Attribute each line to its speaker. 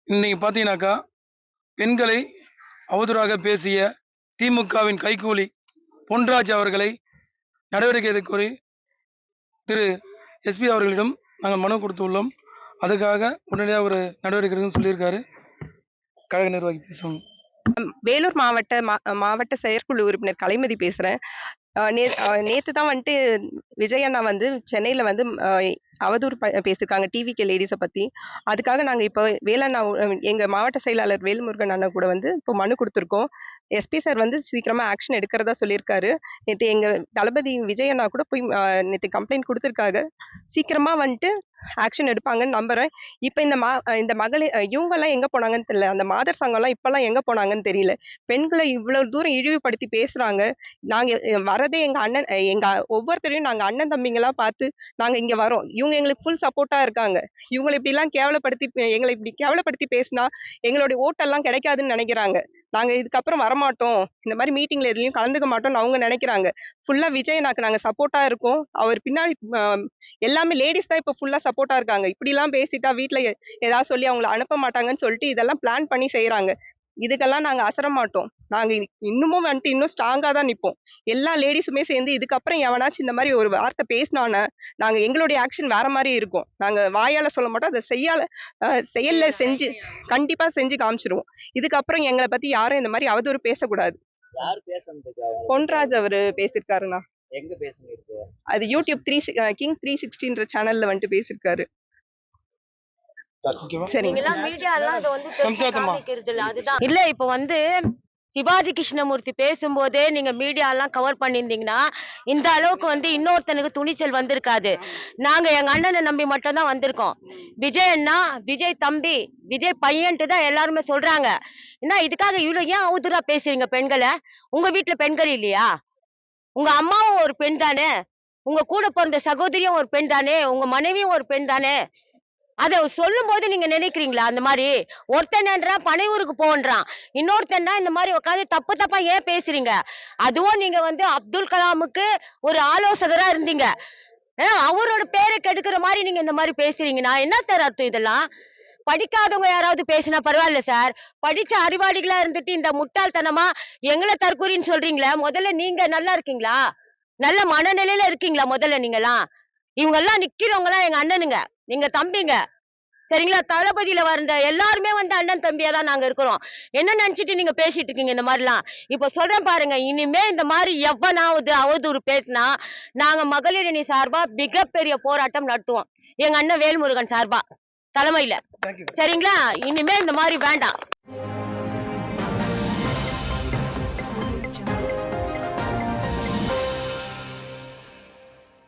Speaker 1: இன்னைக்கு பார்த்தீங்கன்னாக்கா, பெண்களை அவதூறாக பேசிய திமுகவின் கைக்கூலி பொன்ராஜ் அவர்களை நடவடிக்கை எடுக்க கோரி திரு எஸ்பி அவர்களிடம் நாங்கள் மனு கொடுத்துள்ளோம். அதுக்காக உடனடியாக ஒரு நடவடிக்கை எடுக்கணும்னு சொல்லியிருக்காரு. கழக நிர்வாகி பேசுவாங்க.
Speaker 2: வேலூர் மாவட்ட செயற்குழு உறுப்பினர் கலைமதி பேசுறேன். நேத்து தான் வந்துட்டு விஜய் அண்ணா வந்து சென்னையில வந்து அவதூறு பேசியிருக்காங்க டிவிகே லேடிஸை பத்தி. அதுக்காக நாங்க இப்போ வேலண்ணா எங்க மாவட்ட செயலாளர் வேல்முருகன் அண்ணா கூட வந்து இப்போ மனு கொடுத்துருக்கோம். எஸ்பி சார் வந்து சீக்கிரமா ஆக்ஷன் எடுக்கிறதா சொல்லியிருக்காரு. நேற்று எங்க தளபதி விஜய் அண்ணா கூட போய் நேற்று கம்ப்ளைண்ட் கொடுத்துருக்காங்க. சீக்கிரமா வந்துட்டு ஆக்ஷன் எடுப்பாங்கன்னு நம்புறேன். இப்ப இந்த மகளிர் இவங்கெல்லாம் எங்க போனாங்கன்னு தெரியல. அந்த மாதர் சங்கம்லாம் இப்பெல்லாம் எங்க போனாங்கன்னு தெரியல. பெண்களை இவ்வளவு தூரம் இழிவுபடுத்தி பேசுறாங்க. நாங்க வரதே எங்க அண்ணன், எங்க ஒவ்வொருத்தரையும் நாங்க அண்ணன் தம்பிங்களா பார்த்து நாங்க இங்க வரோம். இவங்க எங்களுக்கு ஃபுல் சப்போர்ட்டா இருக்காங்க. இவங்களை இப்படிலாம் எங்களை இப்படி கேவலப்படுத்தி பேசினா எங்களுடைய ஓட்டெல்லாம் கிடைக்காதுன்னு நினைக்கிறாங்க. நாங்க இதுக்கப்புறம் வரமாட்டோம், இந்த மாதிரி மீட்டிங்ல எதுலயும் கலந்துக்க மாட்டோம்னு அவங்க நினைக்கிறாங்க. ஃபுல்லா விஜய் அண்ணாக்கு நாங்க சப்போர்ட்டா இருக்கோம். அவர் பின்னாடி எல்லாமே லேடிஸ் தான் இப்ப ஃபுல்லா சப்போர்ட்டா இருக்காங்க. இப்படி எல்லாம் பேசிட்டா வீட்டுல ஏதாவது சொல்லி அவங்களை அனுப்ப மாட்டாங்கன்னு சொல்லிட்டு இதெல்லாம் பிளான் பண்ணி செய்யறாங்க. இதுக்கெல்லாம் நாங்க அசர மாட்டோம். நாங்க இன்னமும் வந்துட்டு இன்னும் ஸ்ட்ராங்கா தான் நிப்போம். எல்லா லேடிஸுமே சேர்ந்து இதுக்கப்புறம் எவனாச்சும் இந்த மாதிரி ஒரு வார்த்தை பேசினானா நாங்க எங்களுடைய ஆக்ஷன் வேற மாதிரி இருக்கும். நாங்க வாயால சொல்ல மாட்டோம், அதை செயல்ல செஞ்சு கண்டிப்பா செஞ்சு காமிச்சிருவோம். இதுக்கப்புறம் எங்களை பத்தி யாரும் இந்த மாதிரி அவதூறு பேசக்கூடாது. பொன்ராஜ் அவரு பேசிருக்காருண்ணா.
Speaker 3: எங்க பேசுனீங்க?
Speaker 2: அது யூடியூப் கிங் 360 சேனல்ல வந்துட்டு பேசிருக்காரு.
Speaker 4: இல்ல இப்ப வந்து சிவாஜி கிருஷ்ணமூர்த்தி பேசும்போதே நீங்க மீடியா எல்லாம் கவர் பண்ணிருந்தீங்கன்னா இந்த அளவுக்கு வந்து இன்னொருத்தனுக்கு துணிச்சல் வந்திருக்காது. நாங்க எங்க அண்ணனை நம்பி மட்டும் தான் வந்திருக்கோம். விஜய் அண்ணா, விஜய் தம்பி, விஜய் பையன்ட்டு தான் எல்லாருமே சொல்றாங்க. என்ன இதுக்காக இவ்வளவு ஏன் அவதூறா பேசுறீங்க பெண்களை? உங்க வீட்டுல பெண்கள் இல்லையா? உங்க அம்மாவும் ஒரு பெண் தானே, உங்க கூட பிறந்த சகோதரியும் ஒரு பெண் தானே, உங்க மனைவியும் ஒரு பெண் தானே. அதை சொல்லும் போது நீங்க நினைக்கிறீங்களா? அந்த மாதிரி ஒருத்தன்றான் பனையூருக்கு போன்றான், இன்னொருத்தன்னா இந்த மாதிரி உட்காந்து தப்பு தப்பா ஏன் பேசுறீங்க? அதுவும் நீங்க வந்து அப்துல் கலாமுக்கு ஒரு ஆலோசகரா இருந்தீங்க. அவரோட பேரை கெடுக்கிற மாதிரி நீங்க இந்த மாதிரி பேசுறீங்கன்னா என்ன சார் அர்த்தம்? இதெல்லாம் படிக்காதவங்க யாராவது பேசினா பரவாயில்ல சார். படிச்ச அறிவாளிகளா இருந்துட்டு இந்த முட்டாள்தனமா எங்களை தற்கூரின்னு சொல்றீங்களா? முதல்ல நீங்க நல்லா இருக்கீங்களா? நல்ல மனநிலையில இருக்கீங்களா முதல்ல? நீங்களாம் இவங்க எல்லாம் நிக்கிறவங்க எல்லாம் எங்க அண்ணனுங்க, எங்க தம்பிங்க, சரிங்களா? தளபதியில வந்த எல்லாருமே வந்து அண்ணன் தம்பியா தான் நாங்க இருக்கிறோம். என்ன நினைச்சிட்டு நீங்க பேசிட்டு இருக்கீங்க இந்த மாதிரிலாம்? இப்ப சொல்றேன் பாருங்க, இனிமே இந்த மாதிரி எவனாவது அவதூறு பேசினா நாங்க மகளிர் அணி சார்பா மிகப்பெரிய போராட்டம் நடத்துவோம். எங்க அண்ணன் வேல்முருகன் சார்பா தலைமையில, சரிங்களா? இனிமே இந்த மாதிரி வேண்டாம்.